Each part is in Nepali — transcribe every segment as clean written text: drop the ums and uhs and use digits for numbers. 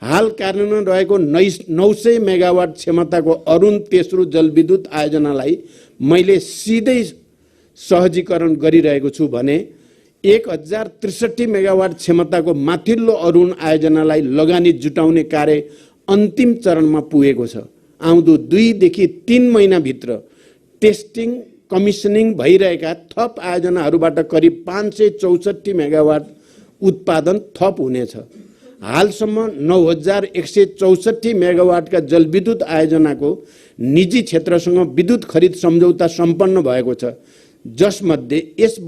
हाल कार्यान्वयन रहेको 900 मेगावाट क्षमताको अरुण तेस्रो जलविद्युत आयोजनालाई मैले सिधै सहजीकरण गरिरहेको छु भने 1063 मेगावाट क्षमताको माथिल्लो अरुण आयोजनालाई लगानी जुटाउने कार्य अन्तिम चरणमा पुगेको छ। आउँदो 2 देखि 3 महिनाभित्र टेस्टिङ कमिसनिङ भइरहेका थप आयोजनाहरूबाट करिब 564 मेगावाट उत्पादन थप हुनेछ। हालसम्म 9164 मेगावाटका जलविद्युत आयोजनाको निजी क्षेत्रसँग विद्युत खरिद सम्झौता सम्पन्न भएको छ, जसमध्ये यस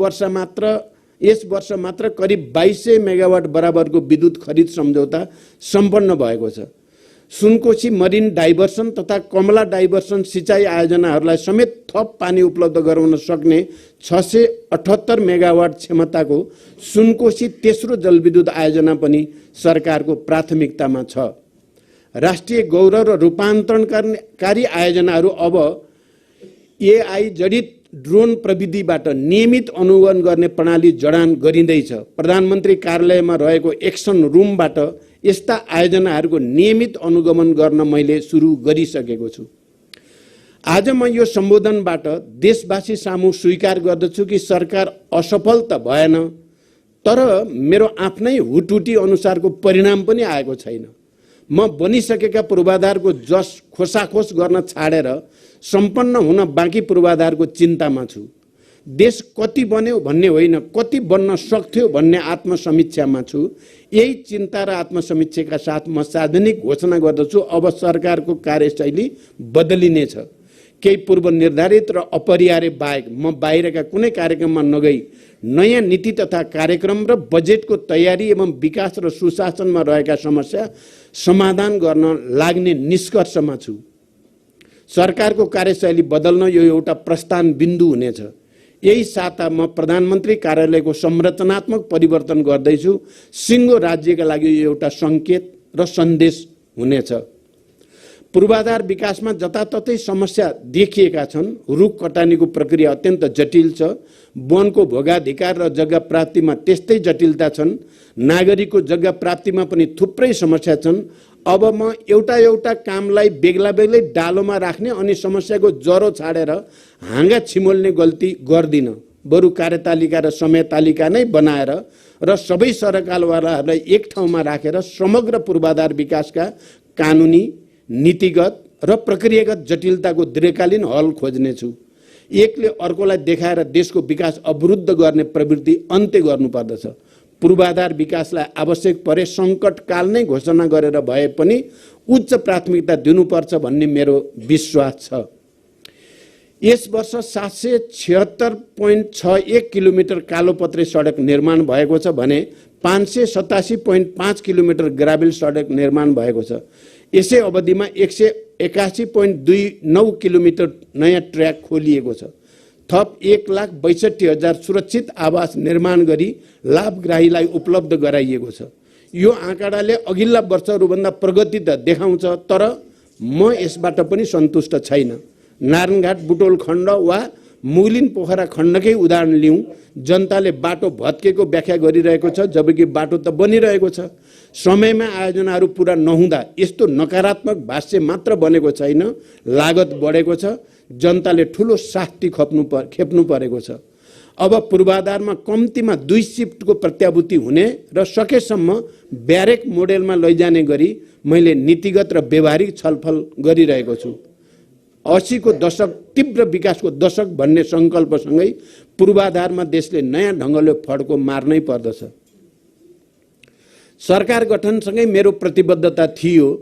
वर्ष मात्र करिब 2200 मेगावाट बराबरको विद्युत खरिद सम्झौता सम्पन्न भएको छ। सुनकोशी मरिन डाइभर्सन तथा कमला डाइभर्सन सिँचाइ आयोजनाहरूलाई समेत थप पानी उपलब्ध गराउन सक्ने 678 मेगावाट क्षमताको सुनकोशी तेस्रो जलविद्युत आयोजना पनि सरकारको प्राथमिकतामा छ। राष्ट्रिय गौरव र रूपान्तरणकारी आयोजनाहरू अब एआई जडित ड्रोन प्रविधिबाट नियमित अनुगमन गर्ने प्रणाली जडान गरिँदैछ। प्रधानमन्त्री कार्यालयमा रहेको एक्सन रुमबाट यस्ता आयोजनाहरूको नियमित अनुगमन गर्न मैले सुरु गरिसकेको छु। आज म यो सम्बोधनबाट देशवासी सामु स्वीकार गर्दछु कि सरकार असफल त भएन, तर मेरो आफ्नै हुटहुटी अनुसारको परिणाम पनि आएको छैन। म बनिसकेका पूर्वाधारको जस खोसाखोस गर्न छाडेर सम्पन्न हुन बाँकी पूर्वाधारको चिन्तामा छु। देश कति बन्यो भन्ने होइन, कति बन्न सक्थ्यो भन्ने आत्मसमीक्षामा छु। यही चिन्ता र आत्मसमीक्षाका साथ म सार्वजनिक घोषणा गर्दछु, अब सरकारको कार्यशैली बदलिनेछ। केही पूर्व निर्धारित र अपरिहार्य बाहेक म बाहिरका कुनै कार्यक्रममा नगई नयाँ नीति तथा कार्यक्रम र बजेटको तयारी एवं विकास र सुशासनमा रहेका समस्या समाधान गर्न लाग्ने निष्कर्षमा छु। सरकारको कार्यशैली बदल्न यो एउटा प्रस्थान बिन्दु हुनेछ। यही साता म प्रधानमन्त्री कार्यालयको संरचनात्मक परिवर्तन गर्दैछु। सिङ्गो राज्यका लागि यो एउटा सङ्केत र सन्देश हुनेछ। पूर्वाधार विकासमा जताततै समस्या देखिएका छन्। रुख कटानीको प्रक्रिया अत्यन्त जटिल छ। वनको भोगाधिकार र जग्गा प्राप्तिमा त्यस्तै जटिलता छन्। नागरिकको जग्गा प्राप्तिमा पनि थुप्रै समस्या छन्। अब म एउटा कामलाई बेग्ला बेग्लै डालोमा राख्ने अनि समस्याको जरो छाडेर हाँगा छिमोल्ने गल्ती गर्दिन। बरु कार्यतालिका र समय तालिका नै बनाएर र सबै सरकारवालाहरूलाई एक ठाउँमा राखेर समग्र पूर्वाधार विकासका कानुनी, नीतिगत र प्रक्रियागत जटिलताको दीर्घकालीन हल खोज्नेछु। एकले अर्कोलाई देखाएर देशको विकास अवरुद्ध गर्ने प्रवृत्ति अन्त्य गर्नुपर्दछ। पूर्वाधार विकासलाई आवश्यक परे सङ्कटकाल नै घोषणा गरेर भए पनि उच्च प्राथमिकता दिनुपर्छ भन्ने मेरो विश्वास छ। यस वर्ष 776.61 किलोमिटर कालोपत्रे सडक निर्माण भएको छ भने 587.5 किलोमिटर ग्राभेल सडक निर्माण भएको छ। यसै अवधिमा 181.29 किलोमिटर नयाँ ट्र्याक खोलिएको छ। थप 1,62,000 सुरक्षित आवास निर्माण गरी लाभग्राहीलाई उपलब्ध गराइएको छ। यो आँकडाले अघिल्ला वर्षहरूभन्दा प्रगति त देखाउँछ, तर म यसबाट पनि सन्तुष्ट छैन। नारायणघाट बुटोल खण्ड वा मुगलिन पोखरा खण्डकै उदाहरण लिउँ। जनताले बाटो भत्केको व्याख्या गरिरहेको छ, जबकि बाटो त बनिरहेको छ। समयमा आयोजनाहरू पुरा नहुँदा यस्तो नकारात्मक भाष्य मात्र बनेको छैन, लागत बढेको छ। जनताले ठुलो शास्ति खेप्नु परेको छ। अब पूर्वाधारमा कम्तीमा 2 शिफ्टको प्रत्याभूति हुने र सकेसम्म ब्यारेक मोडेलमा लैजाने गरी मैले नीतिगत र व्यवहारिक छलफल गरिरहेको छु। 80 को दशक तीव्र विकासको दशक भन्ने सङ्कल्पसँगै पूर्वाधारमा देशले नयाँ ढङ्गले फड्को मार्नै पर्दछ। सरकार गठनसँगै मेरो प्रतिबद्धता थियो,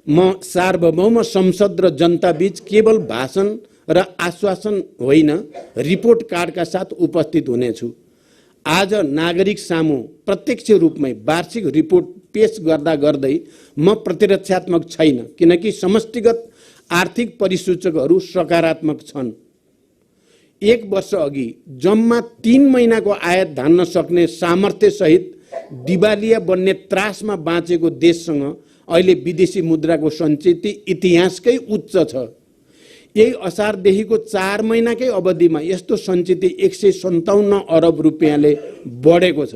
म सार्वभौम संसद र जनता बीच केवल भाषण र आश्वासन होइन, रिपोर्ट कार्डका साथ उपस्थित हुनेछु। आज नागरिक सामु प्रत्यक्ष रूपमै वार्षिक रिपोर्ट पेश गर्दा गर्दै म प्रतिरक्षात्मक छैन, किनकि समष्टिगत आर्थिक परिसूचकहरू सकारात्मक छन्। 1 वर्ष अघि जम्मा 3 महिनाको आयात धान्न सक्ने सामर्थ्य सहित दिवालिया बन्ने त्रासमा बाँचेको देशसँग अहिले विदेशी मुद्राको सञ्चिति इतिहासकै उच्च छ। यही असारदेखिको 4 महिनाकै अवधिमा यस्तो सञ्चिति 157 अरब रुपियाँले बढेको छ।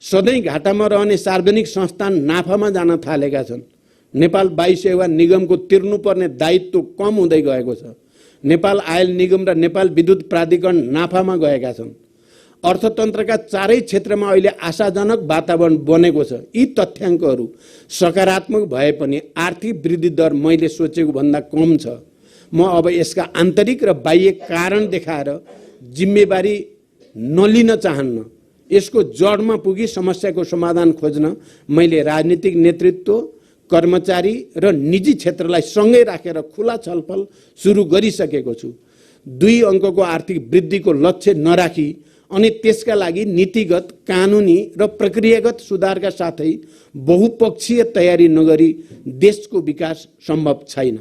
सधैँ घाटामा रहने सार्वजनिक संस्थान नाफामा जान थालेका छन्। नेपाल वायु सेवा निगमको तिर्नुपर्ने दायित्व कम हुँदै गएको छ। नेपाल आयल निगम र नेपाल विद्युत प्राधिकरण नाफामा गएका छन्। अर्थतन्त्रका चारै क्षेत्रमा अहिले आशाजनक वातावरण बनेको छ। यी तथ्याङ्कहरू सकारात्मक भए पनि आर्थिक वृद्धि दर मैले सोचेको भन्दा कम छ। म अब यसका आन्तरिक र बाह्य कारण देखाएर जिम्मेवारी नलिन चाहन्न। यसको जडमा पुगी समस्याको समाधान खोज्न मैले राजनीतिक नेतृत्व, कर्मचारी र निजी क्षेत्रलाई सँगै राखेर खुला छलफल सुरु गरिसकेको छु। 2 अङ्कको आर्थिक वृद्धिको लक्ष्य नराखी अनि त्यसका लागि नीतिगत, कानुनी र प्रक्रियागत सुधारका साथै बहुपक्षीय तयारी नगरी देशको विकास सम्भव छैन।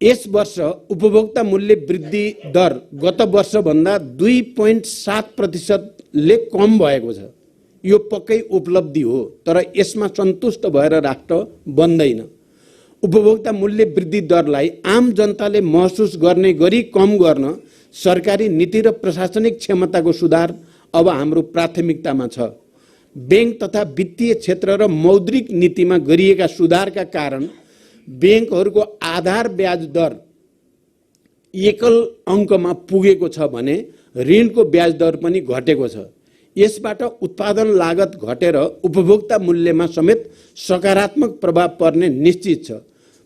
यस वर्ष उपभोक्ता मूल्य वृद्धि दर गत वर्षभन्दा 2.7% कम भएको छ। यो पक्कै उपलब्धि हो, तर यसमा सन्तुष्ट भएर राष्ट्र बन्दैन। उपभोक्ता मूल्य वृद्धि दरलाई आम जनताले महसुस गर्ने गरी कम गर्न सरकारी नीति र प्रशासनिक क्षमताको सुधार अब हाम्रो प्राथमिकतामा छ। बैंक तथा वित्तीय क्षेत्र र मौद्रिक नीतिमा गरिएका सुधारका कारण बैंकहरूको आधार ब्याज दर एकल अङ्कमा पुगेको छ भने ऋणको ब्याज दर पनि घटेको छ। यसबाट उत्पादन लागत घटेर उपभोक्ता मूल्यमा समेत सकारात्मक प्रभाव पर्ने निश्चित छ।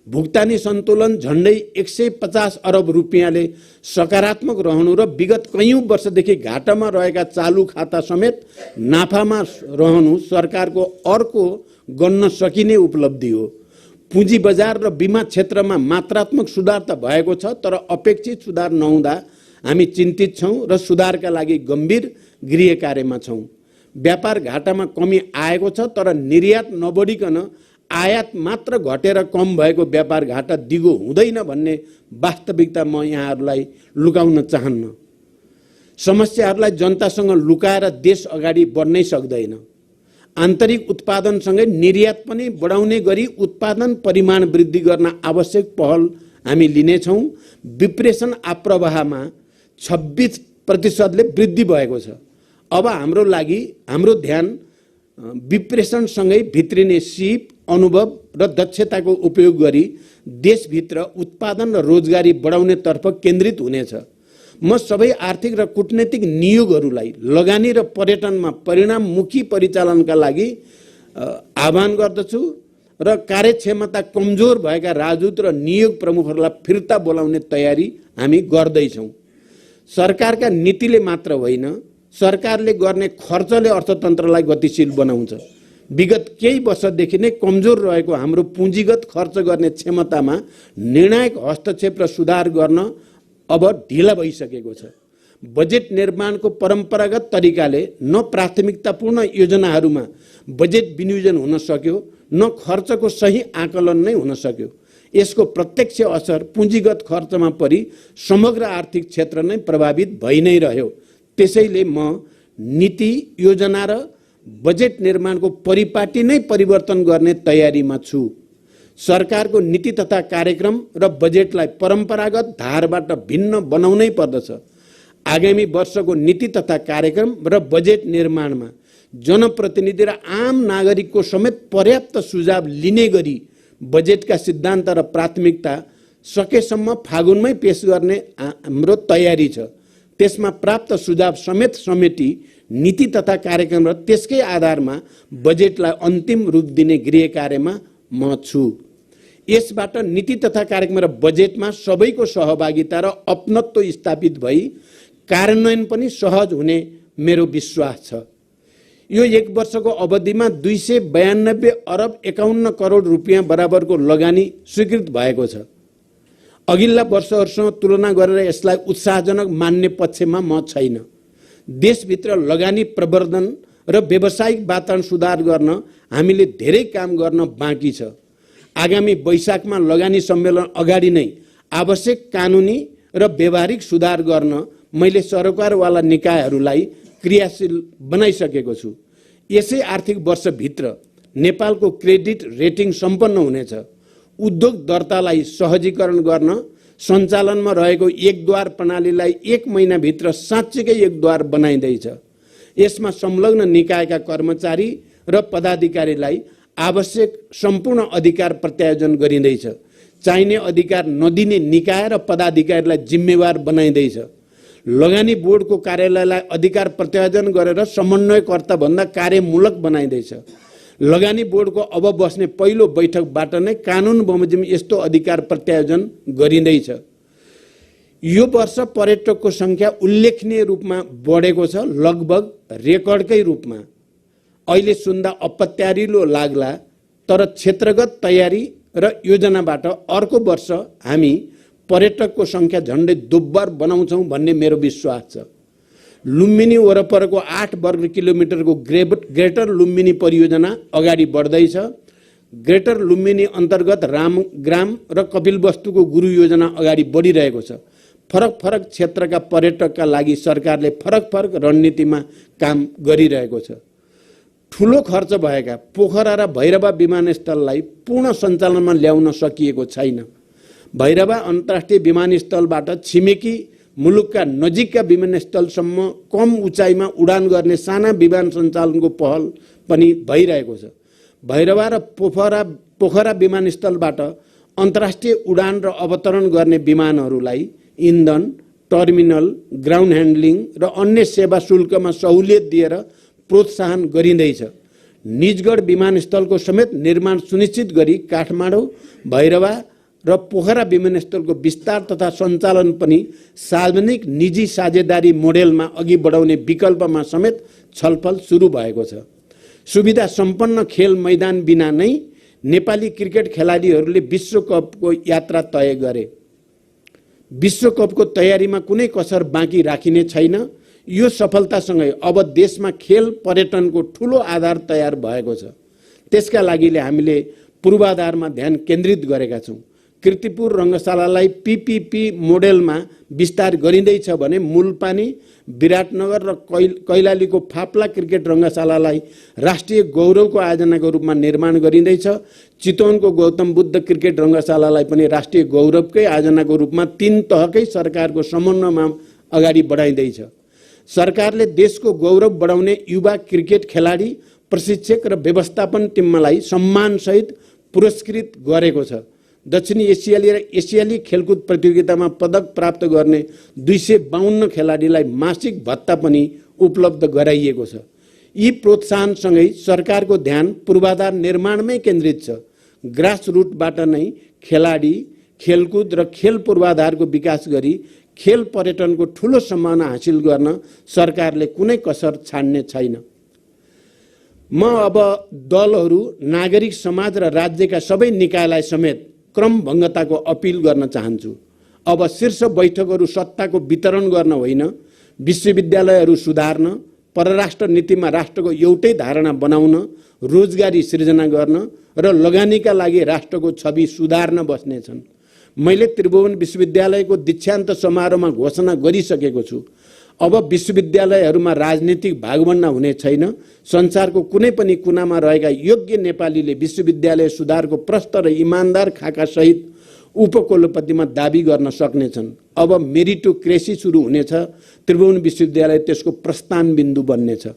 भुक्तानी सन्तुलन झन्डै 150 अरब रुपियाँले सकारात्मक रहनु र विगत कैयौं वर्षदेखि घाटामा रहेका चालु खाता समेत नाफामा रहनु सरकारको अर्को गन्न सकिने उपलब्धि हो। पुँजी बजार र बीमा क्षेत्रमा मात्रात्मक सुधार त भएको छ, तर अपेक्षित सुधार नहुँदा हामी चिन्तित छौं र सुधारका लागि गम्भीर गृह कार्यमा छौं। व्यापार घाटामा कमी आएको छ, तर निर्यात नबढिकन आयात मात्र घटेर कम भएको व्यापार घाटा दिगो हुँदैन भन्ने वास्तविकता म यहाँहरूलाई लुकाउन चाहन्न। समस्याहरूलाई जनतासँग लुकाएर देश अगाडि बढ्नै सक्दैन। आन्तरिक उत्पादनसँगै निर्यात पनि बढाउने गरी उत्पादन परिमाण वृद्धि गर्न आवश्यक पहल हामी लिनेछौँ। विप्रेषण आप्रवाहमा 26% वृद्धि भएको छ। अब हाम्रो ध्यान विप्रेषणसँगै भित्रिने सिप, अनुभव र दक्षताको उपयोग गरी देशभित्र उत्पादन र रोजगारी बढाउनेतर्फ केन्द्रित हुनेछ। म सबै आर्थिक र कूटनीतिक नियोगहरूलाई लगानी र पर्यटनमा परिणाममुखी परिचालनका लागि आह्वान गर्दछु र कार्यक्षमता कमजोर भएका राजदूत र नियोग प्रमुखहरूलाई फिर्ता बोलाउने तयारी हामी गर्दैछौँ। सरकारका नीतिले मात्र होइन, सरकारले गर्ने खर्चले अर्थतन्त्रलाई गतिशील बनाउँछ। विगत केही वर्षदेखि नै कमजोर रहेको हाम्रो पुँजीगत खर्च गर्ने क्षमतामा निर्णायक हस्तक्षेप र सुधार गर्न अब ढिला भइसकेको छ। बजेट निर्माणको परम्परागत तरिकाले न प्राथमिकतापूर्ण योजनाहरूमा बजेट विनियोजन हुन सक्यो, न खर्चको सही आकलन नै हुन सक्यो। यसको प्रत्यक्ष असर पुँजीगत खर्चमा परि समग्र आर्थिक क्षेत्र नै प्रभावित भइ नै रह्यो। त्यसैले म नीति, योजना र बजेट निर्माणको परिपाटी नै परिवर्तन गर्ने तयारीमा छु। सरकारको नीति तथा कार्यक्रम र बजेटलाई परम्परागत धारबाट भिन्न बनाउनै पर्दछ। आगामी वर्षको नीति तथा कार्यक्रम र बजेट निर्माणमा जनप्रतिनिधि र आम नागरिकको समेत पर्याप्त सुझाव लिने गरी बजेटका सिद्धान्त र प्राथमिकता सकेसम्म फागुनमै पेश गर्ने हाम्रो तयारी छ। त्यसमा प्राप्त सुझाव समेत समेटी नीति तथा कार्यक्रम र त्यसकै आधारमा बजेटलाई अन्तिम रूप दिने गृह कार्यमा म छु। यसबाट नीति तथा कार्यक्रम र बजेटमा सबैको सहभागिता र अपनत्व स्थापित भई कार्यान्वयन पनि सहज हुने मेरो विश्वास छ। यो 1 वर्षको अवधिमा 292 अरब 51 करोड रुपियाँ बराबरको लगानी स्वीकृत भएको छ। अघिल्ला वर्षहरूसँग तुलना गरेर यसलाई उत्साहजनक मान्ने पक्षमा म छैन। देशभित्र लगानी प्रवर्धन र व्यावसायिक वातावरण सुधार गर्न हामीले धेरै काम गर्न बाँकी छ। आगामी वैशाखमा लगानी सम्मेलन अगाडि नै आवश्यक कानुनी र व्यावहारिक सुधार गर्न मैले सरकारवाला निकायहरूलाई क्रियाशील बनाइसकेको छु। यसै आर्थिक वर्षभित्र नेपालको क्रेडिट रेटिङ सम्पन्न हुनेछ। उद्योग दर्तालाई सहजीकरण गर्न सञ्चालनमा रहेको एकद्वार प्रणालीलाई 1 महिनाभित्र साँच्चीकै एकद्वार बनाइँदैछ। यसमा संलग्न निकायका कर्मचारी र पदाधिकारीलाई आवश्यक सम्पूर्ण अधिकार प्रत्यायोजन गरिँदैछ। चाहिने अधिकार नदिने निकाय र पदाधिकारीलाई जिम्मेवार बनाइँदैछ। लगानी बोर्डको कार्यालयलाई अधिकार प्रत्यायोजन गरेर समन्वयकर्ता भन्दा कार्यमूलक बनाइँदैछ। लगानी बोर्डको अब बस्ने पहिलो बैठकबाट नै कानुन बमोजिम यस्तो अधिकार प्रत्यायोजन गरिँदैछ। यो वर्ष पर्यटकको संख्या उल्लेखनीय रूपमा बढेको छ, लगभग रेकर्डकै रूपमा। अहिले सुन्दा अपत्यारिलो लाग्ला, तर क्षेत्रगत तयारी र योजनाबाट अर्को वर्ष हामी पर्यटकको संख्या झन्डै दोब्बर बनाउँछौँ भन्ने मेरो विश्वास छ। लुम्बिनी वरपरको 8 वर्ग किलोमिटरको ग्रेटर लुम्बिनी परियोजना अगाडि बढ्दैछ। ग्रेटर लुम्बिनी अन्तर्गत रामग्राम र कपिलवस्तुको गुरु योजना अगाडि बढिरहेको छ। फरक फरक क्षेत्रका पर्यटकका लागि सरकारले फरक फरक रणनीतिमा काम गरिरहेको छ। ठुलो खर्च भएका पोखरा र भैरवा विमानस्थललाई पूर्ण सञ्चालनमा ल्याउन सकिएको छैन। भैरवा अन्तर्राष्ट्रिय विमानस्थलबाट छिमेकी मुलुकका नजिकका विमानस्थलसम्म कम उचाइमा उडान गर्ने साना विमान सञ्चालनको पहल पनि भइरहेको छ। भैरवा र पोखरा विमानस्थलबाट अन्तर्राष्ट्रिय उडान र अवतरण गर्ने विमानहरूलाई इन्धन, टर्मिनल, ग्राउन्ड ह्यान्डलिङ र अन्य सेवा शुल्कमा सहुलियत दिएर प्रोत्साहन गरिँदैछ। निजगढ विमानस्थलको समेत निर्माण सुनिश्चित गरी काठमाडौँ, भैरवा र पोखरा विमानस्थलको विस्तार तथा सञ्चालन पनि सार्वजनिक निजी साझेदारी मोडेलमा अघि बढाउने विकल्पमा समेत छलफल सुरु भएको छ। सुविधा सम्पन्न खेल मैदान बिना नै नेपाली क्रिकेट खेलाडीहरूले विश्वकपको यात्रा तय गरे। विश्वकपको तयारीमा कुनै कसर बाँकी राखिने छैन। यो सफलतासँगै अब देशमा खेल पर्यटनको ठूलो आधार तयार भएको छ। त्यसका लागि हामीले पूर्वाधारमा ध्यान केन्द्रित गरेका छौँ। कीर्तिपुर रङ्गशालालाई पीपीपी मोडेलमा विस्तार गरिँदैछ भने मूलपानी, विराटनगर र कैलालीको फाप्ला क्रिकेट रङ्गशालालाई राष्ट्रिय गौरवको आयोजनाको रूपमा निर्माण गरिँदैछ। चितवनको गौतम बुद्ध क्रिकेट रङ्गशालालाई पनि राष्ट्रिय गौरवकै आयोजनाको रूपमा 3 तहकै सरकारको समन्वयमा अगाडि बढाइँदैछ। सरकारले देशको गौरव बढाउने युवा क्रिकेट खेलाडी, प्रशिक्षक र व्यवस्थापन टिमलाई सम्मानसहित पुरस्कृत गरेको छ। दक्षिणी एसियाली र एसियाली खेलकुद प्रतियोगितामा पदक प्राप्त गर्ने 252 खेलाडीलाई मासिक भत्ता पनि उपलब्ध गराइएको छ। यी प्रोत्साहनसँगै सरकारको ध्यान पूर्वाधार निर्माणमै केन्द्रित छ। ग्रासरुटबाट नै खेलाडी, खेलकुद र खेल पूर्वाधारको विकास गरी खेल पर्यटनको ठूलो सम्भावना हासिल गर्न सरकारले कुनै कसर छाड्ने छैन। म अब दलहरू, नागरिक समाज र राज्यका सबै निकायलाई समेत क्रमभङ्गताको अपिल गर्न चाहन्छु। अब शीर्ष बैठकहरू सत्ताको वितरण गर्न होइन, विश्वविद्यालयहरू सुधार्न, परराष्ट्र नीतिमा राष्ट्रको एउटै धारणा बनाउन, रोजगारी सृजना गर्न र लगानीका लागि राष्ट्रको छवि सुधार्न बस्नेछन्। मैले त्रिभुवन विश्वविद्यालयको दीक्षान्त समारोहमा घोषणा गरिसकेको छु। अब विश्वविद्यालयहरूमा राजनीतिक भागभण्डा हुने छैन। संसारको कुनै पनि कुनामा रहेका योग्य नेपालीले विश्वविद्यालय सुधारको प्रष्ट र इमान्दार खाका सहित उपकुलपतिमा दाबी गर्न सक्नेछन्। अब मेरिटोक्रेसी सुरु हुनेछ। त्रिभुवन विश्वविद्यालय त्यसको प्रस्थान बिन्दु बन्नेछ।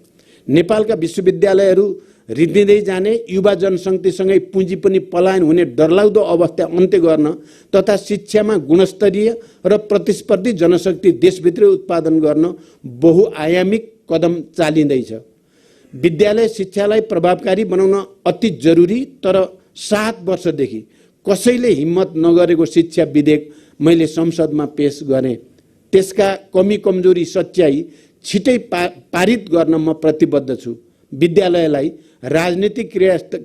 नेपालका विश्वविद्यालयहरू रित्तिँदै जाने, युवा जनशक्तिसँगै पुँजी पनि पलायन हुने डरलाग्दो अवस्था अन्त्य गर्न तथा शिक्षामा गुणस्तरीय र प्रतिस्पर्धी जनशक्ति देशभित्रै उत्पादन गर्न बहुआयामिक कदम चालिँदैछ। विद्यालय शिक्षालाई प्रभावकारी बनाउन अति जरुरी, तर 7 वर्षदेखि कसैले हिम्मत नगरेको शिक्षा विधेयक मैले संसदमा पेश गरेँ। त्यसका कमी कमजोरी सच्याई छिटै पारित गर्न म प्रतिबद्ध छु। विद्यालयलाई राजनीतिक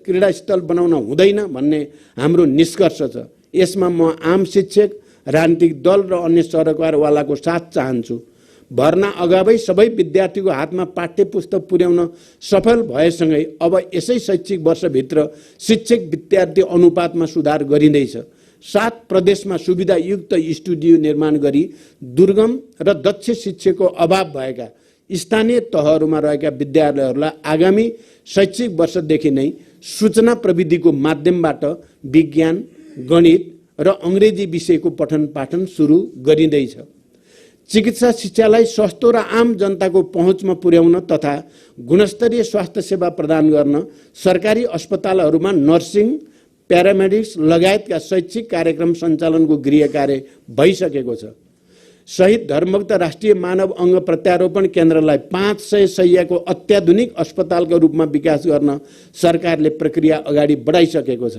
क्रीडास्थल बनाउन हुँदैन भन्ने हाम्रो निष्कर्ष छ। यसमा म आम शिक्षक, राजनीतिक दल र अन्य सरकारवालाको साथ चाहन्छु। भर्ना अगावै सबै विद्यार्थीको हातमा पाठ्यपुस्तक पुर्याउन सफल भएसँगै अब यसै शैक्षिक वर्षभित्र शिक्षक विद्यार्थी अनुपातमा सुधार गरिँदैछ। 7 प्रदेशमा सुविधायुक्त स्टुडियो निर्माण गरी दुर्गम र दक्ष शिक्षकको अभाव भएका स्थानीय तहहरूमा रहेका विद्यालयहरूलाई आगामी शैक्षिक वर्षदेखि नै सूचना प्रविधिको माध्यमबाट विज्ञान, गणित र अङ्ग्रेजी विषयको पठन पाठन सुरु गरिँदैछ। चिकित्सा शिक्षालाई सस्तो र आम जनताको पहुँचमा पुर्याउन तथा गुणस्तरीय स्वास्थ्य सेवा प्रदान गर्न सरकारी अस्पतालहरूमा नर्सिङ, प्यारामेडिक्स लगायतका शैक्षिक कार्यक्रम सञ्चालनको गृह कार्य भइसकेको छ। शहीद धर्मगुप्त राष्ट्रिय मानव अङ्ग प्रत्यारोपण केन्द्रलाई 500 शैय्याको अत्याधुनिक अस्पतालको रूपमा विकास गर्न सरकारले प्रक्रिया अगाडि बढाइसकेको छ।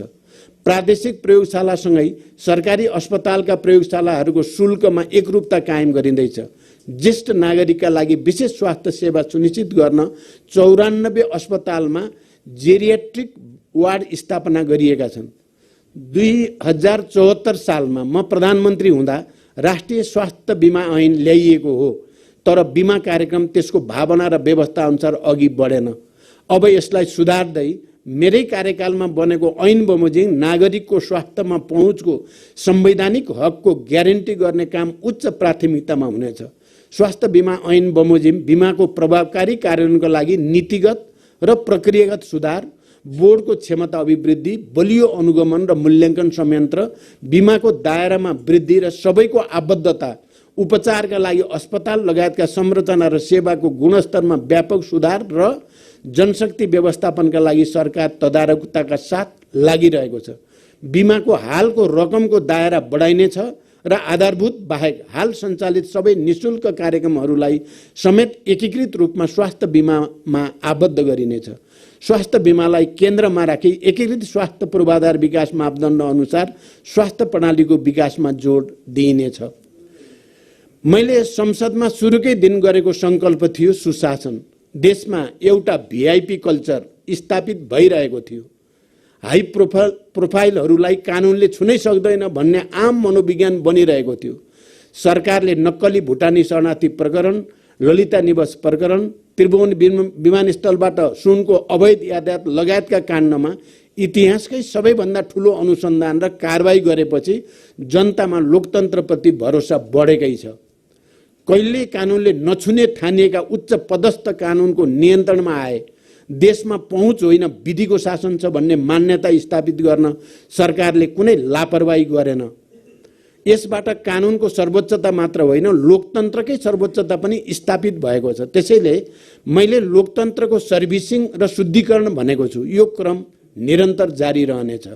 प्रादेशिक प्रयोगशालासँगै सरकारी अस्पतालका प्रयोगशालाहरूको शुल्कमा एकरूपता कायम गरिँदैछ। ज्येष्ठ नागरिकका लागि विशेष स्वास्थ्य सेवा सुनिश्चित गर्न 94 अस्पतालमा जेरियाट्रिक वार्ड स्थापना गरिएका छन्। 2074 सालमा म प्रधानमन्त्री हुँदा राष्ट्रिय स्वास्थ्य बिमा ऐन ल्याइएको हो, तर बिमा कार्यक्रम त्यसको भावना र व्यवस्था अनुसार अघि बढेन। अब यसलाई सुधार्दै मेरै कार्यकालमा बनेको ऐन बमोजिम नागरिकको स्वास्थ्यमा पहुँचको संवैधानिक हकको ग्यारेन्टी गर्ने काम उच्च प्राथमिकतामा हुनेछ। स्वास्थ्य बिमा ऐन बमोजिम बिमाको प्रभावकारी कार्यान्वयनको लागि नीतिगत र प्रक्रियागत सुधार, बोर्डको क्षमता अभिवृद्धि, बलियो अनुगमन र मूल्याङ्कन संयन्त्र, बिमाको दायरामा वृद्धि र सबैको आबद्धता, उपचारका लागि अस्पताल लगायतका संरचना र सेवाको गुणस्तरमा व्यापक सुधार र जनशक्ति व्यवस्थापनका लागि सरकार तदारकताका साथ लागिरहेको छ। बिमाको हालको रकमको दायरा बढाइनेछ र आधारभूत बाहेक हाल सञ्चालित सबै निशुल्क कार्यक्रमहरूलाई समेत एकीकृत रूपमा स्वास्थ्य बिमामा आबद्ध गरिनेछ। स्वास्थ्य बिमालाई केन्द्रमा राखी एकीकृत स्वास्थ्य पूर्वाधार विकास मापदण्ड अनुसार स्वास्थ्य प्रणालीको विकासमा जोड दिइनेछ। मैले संसदमा सुरुकै दिन गरेको सङ्कल्प थियो सुशासन। देशमा एउटा भिआइपी कल्चर स्थापित भइरहेको थियो। हाई प्रोफाइलहरूलाई कानुनले छुनै सक्दैन भन्ने आम मनोविज्ञान बनिरहेको थियो। सरकारले नक्कली भुटानी शरणार्थी प्रकरण, ललिता निवास प्रकरण, त्रिभुवन विमानस्थलबाट सुनको अवैध यातायात लगायतका काण्डमा इतिहासकै सबैभन्दा ठुलो अनुसन्धान र कारबाही गरेपछि जनतामा लोकतन्त्रप्रति भरोसा बढेकै छ। कहिले कानुनले नछुने ठानिएका उच्च पदस्थ कानुनको नियन्त्रणमा आए। देशमा पहुँच होइन विधिको शासन छ भन्ने मान्यता स्थापित गर्न सरकारले कुनै लापरवाही गरेन। यसबाट कानुनको सर्वोच्चता मात्र होइन, लोकतन्त्रकै सर्वोच्चता पनि स्थापित भएको छ। त्यसैले मैले लोकतन्त्रको सर्भिसिङ र शुद्धिकरण भनेको छु। यो क्रम निरन्तर जारी रहनेछ।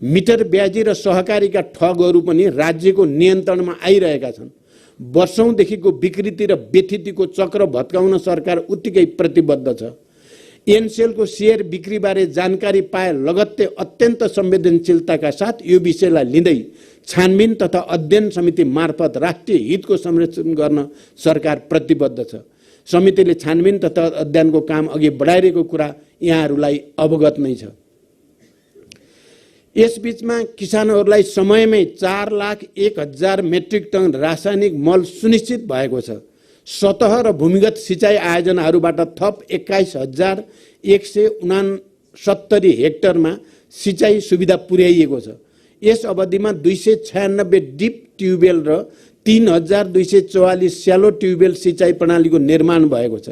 मिटर ब्याजी र सहकारीका ठगहरू पनि राज्यको नियन्त्रणमा आइरहेका छन्। वर्षौंदेखिको विकृति र व्यथितिको चक्र भत्काउन सरकार उत्तिकै प्रतिबद्ध छ। एनसेलको सेयर बिक्रीबारे जानकारी पाए लगत्तै अत्यन्त संवेदनशीलताका साथ यो विषयलाई लिँदै छानबिन तथा अध्ययन समिति मार्फत राष्ट्रिय हितको संरक्षण गर्न सरकार प्रतिबद्ध छ। समितिले छानबिन तथा अध्ययनको काम अघि बढाइरहेको कुरा यहाँहरूलाई अवगत नै छ। यसबीचमा किसानहरूलाई समयमै 4,01,000 मेट्रिक टन रासायनिक मल सुनिश्चित भएको छ। सतह र भूमिगत सिँचाइ आयोजनाहरूबाट थप 21,169 हेक्टरमा सिँचाइ सुविधा पुर्याइएको छ। यस अवधिमा 296 डिप ट्युबवेल र 3,244 स्यालो ट्युबवेल सिँचाइ प्रणालीको निर्माण भएको छ।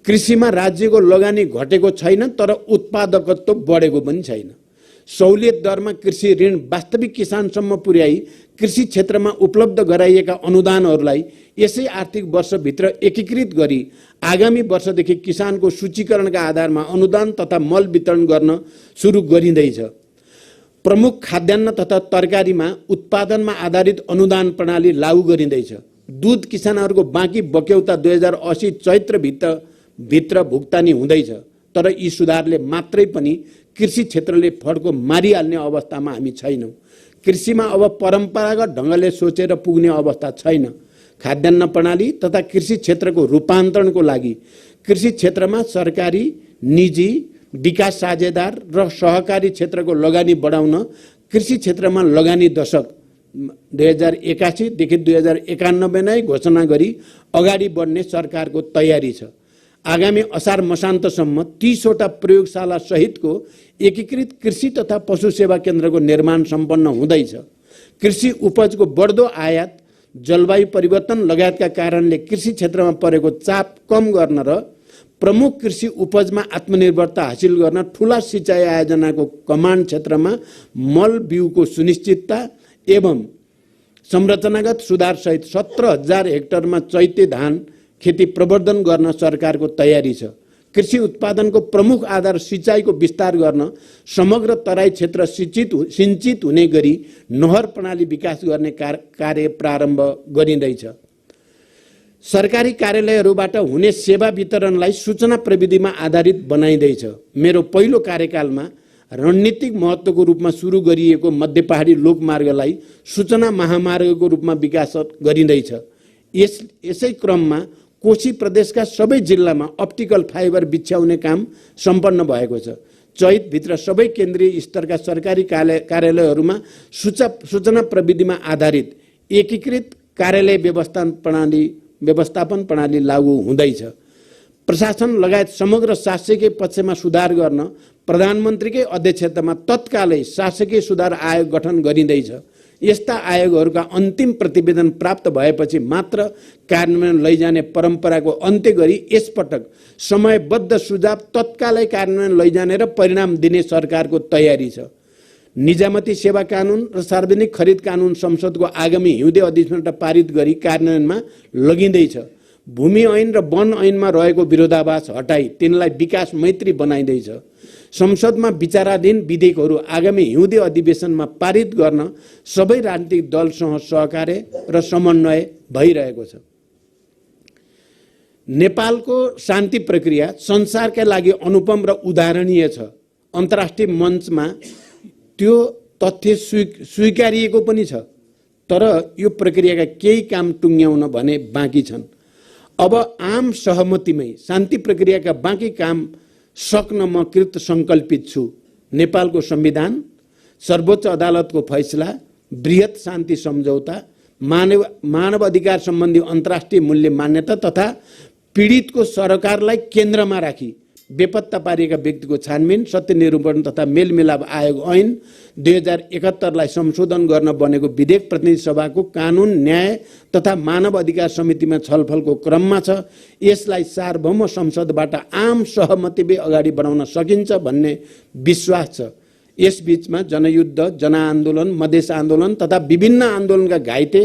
कृषिमा राज्यको लगानी घटेको छैन, तर उत्पादकत्व बढेको पनि छैन। सहुलियत दरमा कृषि ऋण वास्तविक किसानसम्म पुर्याई कृषि क्षेत्रमा उपलब्ध गराइएका अनुदानहरूलाई यसै आर्थिक वर्षभित्र एकीकृत गरी आगामी वर्षदेखि किसानको सूचीकरणका आधारमा अनुदान तथा मल वितरण गर्न सुरु गरिँदैछ। प्रमुख खाद्यान्न तथा तरकारीमा उत्पादनमा आधारित अनुदान प्रणाली लागू गरिँदैछ। दूध किसानहरूको बाँकी बक्यौता 2080 चैत्रभित्र भुक्तानी हुँदैछ। तर यी सुधारले मात्रै पनि कृषि क्षेत्रले फड्को मारिहाल्ने अवस्थामा हामी छैनौँ। कृषिमा अब परम्परागत ढङ्गले सोचेर पुग्ने अवस्था छैन। खाद्यान्न प्रणाली तथा कृषि क्षेत्रको रूपान्तरणको लागि कृषि क्षेत्रमा सरकारी, निजी, विकास साझेदार र सहकारी क्षेत्रको लगानी बढाउन कृषि क्षेत्रमा लगानी दशक 2081 देखि 2091 नै घोषणा गरी अगाडि बढ्ने सरकारको तयारी छ। आगामी असार मसान्तसम्म 30 वटा प्रयोगशाला सहितको एकीकृत कृषि तथा पशु सेवा केन्द्रको निर्माण सम्पन्न हुँदैछ। कृषि उपजको बढ्दो आयात, जलवायु परिवर्तन लगायतका कारणले कृषि क्षेत्रमा परेको चाप कम गर्न र प्रमुख कृषि उपजमा आत्मनिर्भरता हासिल गर्न ठूला सिँचाइ आयोजनाको कमान्ड क्षेत्रमा मल बिउको सुनिश्चितता एवं संरचनागत सुधारसहित 17,000 हेक्टरमा चैते धान खेती प्रवर्धन गर्न सरकारको तयारी छ। कृषि उत्पादनको प्रमुख आधार सिँचाइको विस्तार गर्न समग्र तराई क्षेत्र सिंचित हुने गरी नहर प्रणाली विकास गर्ने कार्य प्रारम्भ गरिँदैछ। सरकारी कार्यालयहरूबाट हुने सेवा वितरणलाई सूचना प्रविधिमा आधारित बनाइँदैछ। मेरो पहिलो कार्यकालमा रणनीतिक महत्त्वको रूपमा सुरु गरिएको मध्य पहाडी लोकमार्गलाई सूचना महामार्गको रूपमा विकास गरिँदैछ। यसै क्रममा कोशी प्रदेशका सबै जिल्लामा अप्टिकल फाइबर बिछ्याउने काम सम्पन्न भएको छ। चैतभित्र सबै केन्द्रीय स्तरका सरकारी कार्यालयहरूमा सूचना प्रविधिमा आधारित एकीकृत कार्यालय व्यवस्थापन प्रणाली लागू हुँदैछ। प्रशासन लगायत समग्र शासकीय पक्षमा सुधार गर्न प्रधानमन्त्रीकै अध्यक्षतामा तत्कालै शासकीय सुधार आयोग गठन गरिँदैछ। यस्ता आयोगहरूका अन्तिम प्रतिवेदन प्राप्त भएपछि मात्र कार्यान्वयन लैजाने परम्पराको अन्त्य गरी यसपटक समयबद्ध सुझाव तत्कालै कार्यान्वयन लैजाने र परिणाम दिने सरकारको तयारी छ। निजामती सेवा कानुन र सार्वजनिक खरिद कानुन संसदको आगामी हिउँदे अधिवेशनबाट पारित गरी कार्यान्वयनमा लगिँदैछ। भूमि ऐन र वन ऐनमा रहेको विरोधाभास हटाई तिनलाई विकास मैत्री बनाइँदैछ। संसदमा विचाराधीन विधेयकहरू आगामी हिउँदे अधिवेशनमा पारित गर्न सबै राजनीतिक दलसँग सहकार्य र समन्वय भइरहेको छ। नेपालको शान्ति प्रक्रिया संसारका लागि अनुपम र उदाहरणीय छ। अन्तर्राष्ट्रिय मञ्चमा त्यो तथ्य स्वीकारिएको पनि छ। तर यो प्रक्रियाका केही काम टुङ्ग्याउन भने बाँकी छन्। अब आम सहमतिमै शान्ति प्रक्रियाका बाँकी काम सक्न म कृत सङ्कल्पित छु। नेपालको संविधान, सर्वोच्च अदालतको फैसला, बृहत शान्ति सम्झौता, मानव अधिकार सम्बन्धी अन्तर्राष्ट्रिय मूल्य मान्यता तथा पीडितको सरकारलाई केन्द्रमा राखी बेपत्ता पारिएका व्यक्तिको छानबिन, सत्य निरूपण तथा मेलमिलाप आयोग ऐन 2071लाई संशोधन गर्न बनेको विधेयक प्रतिनिधि सभाको कानुन, न्याय तथा मानव अधिकार समितिमा छलफलको क्रममा छ। यसलाई सार्वभौम संसदबाट आम सहमतिले अगाडि बढाउन सकिन्छ भन्ने विश्वास छ। यसबीचमा जनयुद्ध, जनआन्दोलन, मधेस आन्दोलन तथा विभिन्न आन्दोलनका घाइते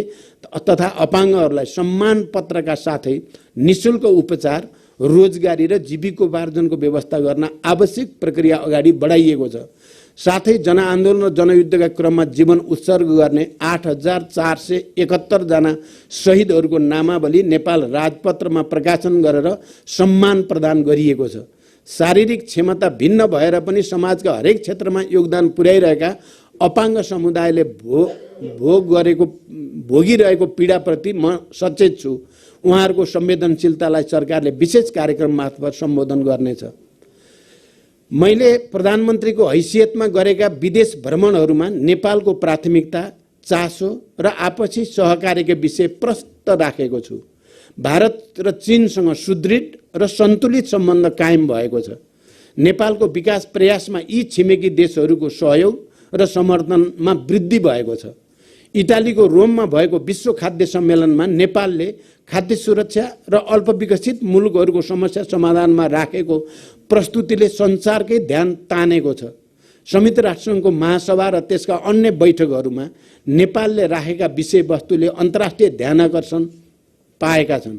तथा अपाङ्गहरूलाई सम्मान पत्रका साथै निःशुल्क उपचार, रोजगारी र जीविकोपार्जनको व्यवस्था गर्न आवश्यक प्रक्रिया अगाडि बढाइएको छ। साथै जनआन्दोलन र जनयुद्धका क्रममा जीवन उत्सर्ग गर्ने 8,471 जना शहीदहरूको नामावली नेपाल राजपत्रमा प्रकाशन गरेर सम्मान प्रदान गरिएको छ। शारीरिक क्षमता भिन्न भएर पनि समाजका हरेक क्षेत्रमा योगदान पुर्याइरहेका अपाङ्ग समुदायले भोगिरहेको पीडाप्रति म सचेत छु। उहाँहरूको संवेदनशीलतालाई सरकारले विशेष कार्यक्रम मार्फत सम्बोधन गर्नेछ। मैले प्रधानमन्त्रीको हैसियतमा गरेका विदेश भ्रमणहरूमा नेपालको प्राथमिकता, चासो र आपसी सहकार्यका विषय प्रष्ट राखेको छु। भारत र चीनसँग सुदृढ र सन्तुलित सम्बन्ध कायम भएको छ। नेपालको विकास प्रयासमा यी छिमेकी देशहरूको सहयोग र समर्थनमा वृद्धि भएको छ। इटालीको रोममा भएको विश्व खाद्य सम्मेलनमा नेपालले खाद्य सुरक्षा र अल्पविकसित मुलुकहरूको समस्या समाधानमा राखेको प्रस्तुतिले संसारकै ध्यान तानेको छ। संयुक्त राष्ट्रसङ्घको महासभा र त्यसका अन्य बैठकहरूमा नेपालले राखेका विषयवस्तुले अन्तर्राष्ट्रिय ध्यानाकर्षण पाएका छन्।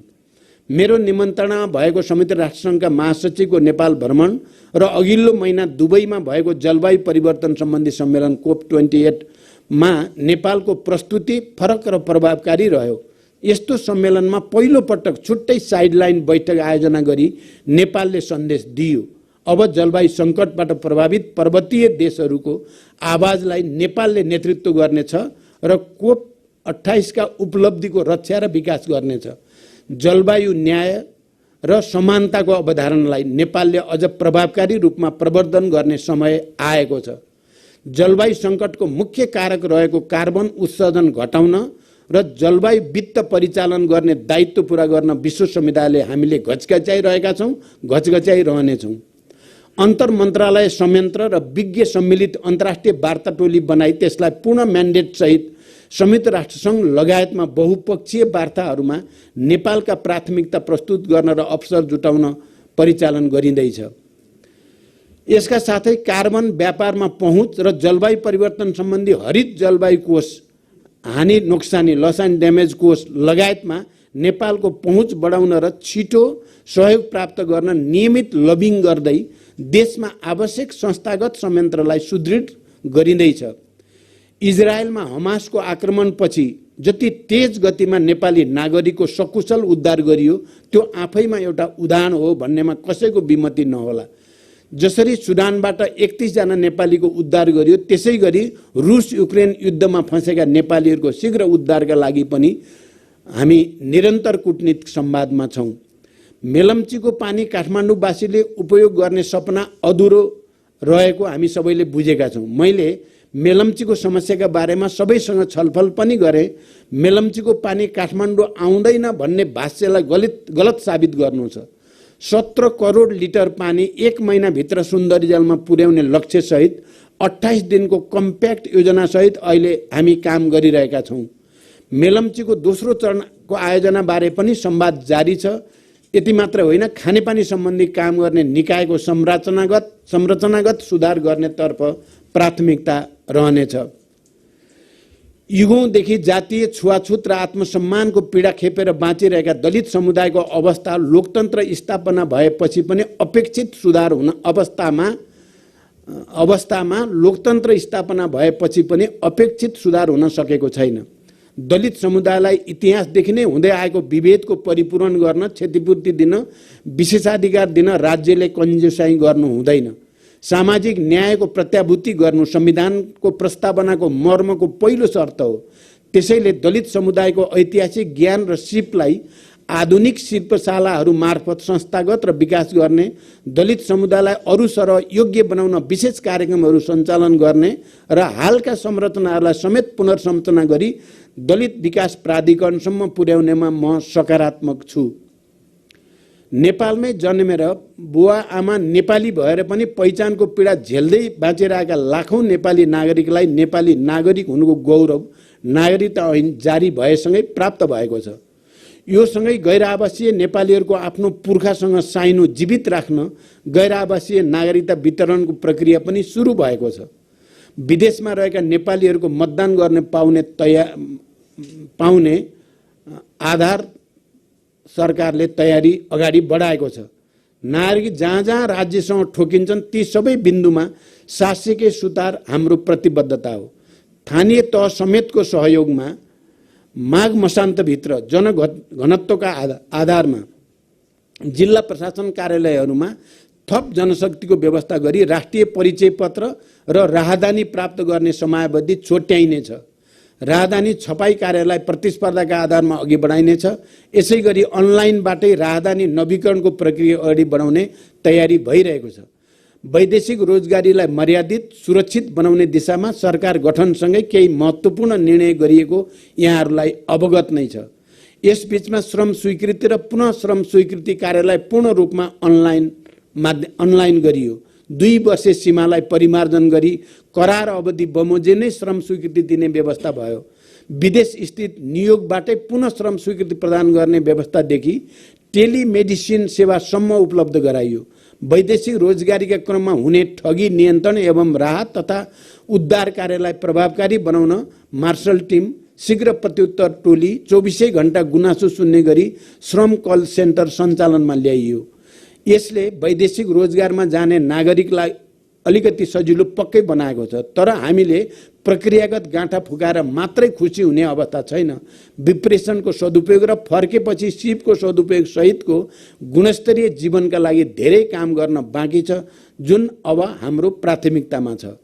मेरो निमन्त्रणा भएको संयुक्त राष्ट्रसङ्घका महासचिवको नेपाल भ्रमण र अघिल्लो महिना दुबईमा भएको जलवायु परिवर्तन सम्बन्धी सम्मेलन COP28 मा नेपालको प्रस्तुति फरक र प्रभावकारी रह्यो। यस्तो सम्मेलनमा पहिलो पटक छुट्टै साइडलाइन बैठक आयोजना गरी नेपालले सन्देश दियो। अब जलवायु सङ्कटबाट प्रभावित पर्वतीय देशहरूको आवाजलाई नेपालले नेतृत्व गर्नेछ र COP28 का उपलब्धिको रक्षा र विकास गर्नेछ। जलवायु न्याय र समानताको अवधारणालाई नेपालले अझ प्रभावकारी रूपमा प्रवर्धन गर्ने समय आएको छ। जलवायु सङ्कटको मुख्य कारक रहेको कार्बन उत्सर्जन घटाउन र जलवायु वित्त परिचालन गर्ने दायित्व पूरा गर्न विश्व समुदायले हामीले घचघच्याइरहेका छौँ, घचघच्याइरहनेछौँ। अन्तर मन्त्रालय संयन्त्र र विज्ञ सम्मिलित अन्तर्राष्ट्रिय वार्ता टोली बनाई त्यसलाई पूर्ण म्यान्डेट सहित संयुक्त राष्ट्रसङ्घ लगायतमा बहुपक्षीय वार्ताहरूमा नेपालका प्राथमिकता प्रस्तुत गर्न र अवसर जुटाउन परिचालन गरिँदैछ। यसका साथै कार्बन व्यापारमा पहुँच र जलवायु परिवर्तन सम्बन्धी हरित जलवायु कोष हानि नोक्सानी लस एन्ड ड्यामेज कोष लगायतमा नेपालको पहुँच बढाउन र छिटो सहयोग प्राप्त गर्न नियमित लबिङ गर्दै देशमा आवश्यक संस्थागत संयन्त्रलाई सुदृढ गरिँदैछ। इजरायलमा हमासको आक्रमणपछि जति तेज गतिमा नेपाली नागरिकको सकुशल उद्धार गरियो त्यो आफैमा एउटा उदाहरण हो भन्नेमा कसैको विमति नहोला। जसरी सुडानबाट 31 जना नेपालीको उद्धार गरियो त्यसै गरी रुस युक्रेन युद्धमा फँसेका नेपालीहरूको शीघ्र उद्धारका लागि पनि हामी निरन्तर कूटनीतिक संवादमा छौं। मेलम्चीको पानी काठमाडौँवासीले उपयोग गर्ने सपना अधुरो रहेको हामी सबैले बुझेका छौं। मैले मेलम्चीको समस्याका बारेमा सबैसँग छलफल पनि गरे। मेलम्चीको पानी काठमाडौँ आउँदैन भन्ने भाष्यलाई गलत साबित गर्नु छ। 17 करोड लिटर पानी 1 महिनाभित्र सुन्दरीजलमा पुर्याउने लक्ष्य सहित 28 दिनको कम्प्याक्ट योजना सहित अहिले हामी काम गरिरहेका छौं। मेलम्चीको दोस्रो चरणको आयोजना बारे पनि संवाद जारी छ। यति मात्र होइन, खानेपानी सम्बन्धी काम गर्ने निकायको संरचनागत सुधार गर्नेतर्फ प्राथमिकता रहनेछ। युगौंदेखि जातीय छुवाछुत र आत्मसम्मानको पीडा खेपेर बाँचिरहेका दलित समुदायको अवस्था लोकतन्त्र स्थापना भएपछि पनि अपेक्षित सुधार हुन अवस्थामा लोकतन्त्र स्थापना भएपछि पनि अपेक्षित सुधार हुन सकेको छैन। दलित समुदायलाई इतिहासदेखि नै हुँदै आएको विभेदको परिपूरण गर्न, क्षतिपूर्ति दिन, विशेषाधिकार दिन राज्यले कन्जुसाइ गर्नु हुँदैन। सामाजिक न्यायको प्रत्याभूति गर्नु संविधानको प्रस्तावनाको मर्मको पहिलो शर्त हो। त्यसैले दलित समुदायको ऐतिहासिक ज्ञान र सिपलाई आधुनिक शिल्पशालाहरू मार्फत संस्थागत र विकास गर्ने, दलित समुदायलाई अरू सरह योग्य बनाउन विशेष कार्यक्रमहरू सञ्चालन गर्ने र हालका संरचनाहरूलाई समेत पुनर्संरचना गरी दलित विकास प्राधिकरणसम्म पुर्याउनेमा म सकारात्मक छु। नेपालमै जन्मेर बुवा आमा नेपाली भएर पनि पहिचानको पीडा झेल्दै बाँचिरहेका लाखौं नेपाली नागरिकलाई नेपाली नागरिक हुनुको गौरव नागरिकता ऐन जारी भएसँगै प्राप्त भएको छ। यो सँगै गैर आवासीय नेपालीहरूको आफ्नो पुर्खासँग साइनो जीवित राख्न गैर आवासीय नागरिकता वितरणको प्रक्रिया पनि सुरु भएको छ। विदेशमा रहेका नेपालीहरूको मतदान गर्ने पाउने आधार सरकारले तयारी अगाडि बढाएको छ। नागरिक जहाँ जहाँ राज्यसँग ठोकिन्छन् ती सबै बिन्दुमा शासकीय सुधार हाम्रो प्रतिबद्धता हो। स्थानीय तह समेतको सहयोगमा माघ मसान्तभित्र जनघनत्वका आधारमा जिल्ला प्रशासन कार्यालयहरूमा थप जनशक्तिको व्यवस्था गरी राष्ट्रिय परिचय पत्र र राहदानी प्राप्त गर्ने समयावधि छोट्याइनेछ। राहदानी छपाई कार्यलाई प्रतिस्पर्धाका आधारमा अघि बढाइनेछ। यसै गरी अनलाइनबाटै राहदानी नवीकरणको प्रक्रिया अगाडि बढाउने तयारी भइरहेको छ। वैदेशिक रोजगारीलाई मर्यादित सुरक्षित बनाउने दिशामा सरकार गठनसँगै केही महत्त्वपूर्ण निर्णय गरिएको यहाँहरूलाई अवगत नै छ। यसबीचमा श्रम स्वीकृति र पुनः श्रम स्वीकृति कार्यलाई पूर्ण रूपमा अनलाइन गरियो। 2 वर्षे सीमालाई परिमार्जन गरी करार अवधि बमोजिम नै श्रम स्वीकृति दिने व्यवस्था भयो। विदेश स्थित नियोगबाटै पुनः श्रम स्वीकृति प्रदान गर्ने व्यवस्थादेखि टेलिमेडिसिन सेवासम्म उपलब्ध गराइयो। वैदेशिक रोजगारीका क्रममा हुने ठगी नियन्त्रण एवं राहत तथा उद्धार कार्यलाई प्रभावकारी बनाउन मार्शल टिम, शीघ्र प्रत्युत्तर टोली, 24 घण्टा गुनासो सुन्ने गरी श्रम कल सेन्टर सञ्चालनमा ल्याइयो। यसले वैदेशिक रोजगारमा जाने नागरिकलाई अलिकति सजिलो पक्कै बनाएको छ। तर हामीले प्रक्रियागत गाँठा फुकाएर मात्रै खुसी हुने अवस्था छैन। विप्रेसनको सदुपयोग र फर्केपछि सिपको सदुपयोग सहितको गुणस्तरीय जीवनका लागि धेरै काम गर्न बाँकी छ, जुन अब हाम्रो प्राथमिकतामा छ।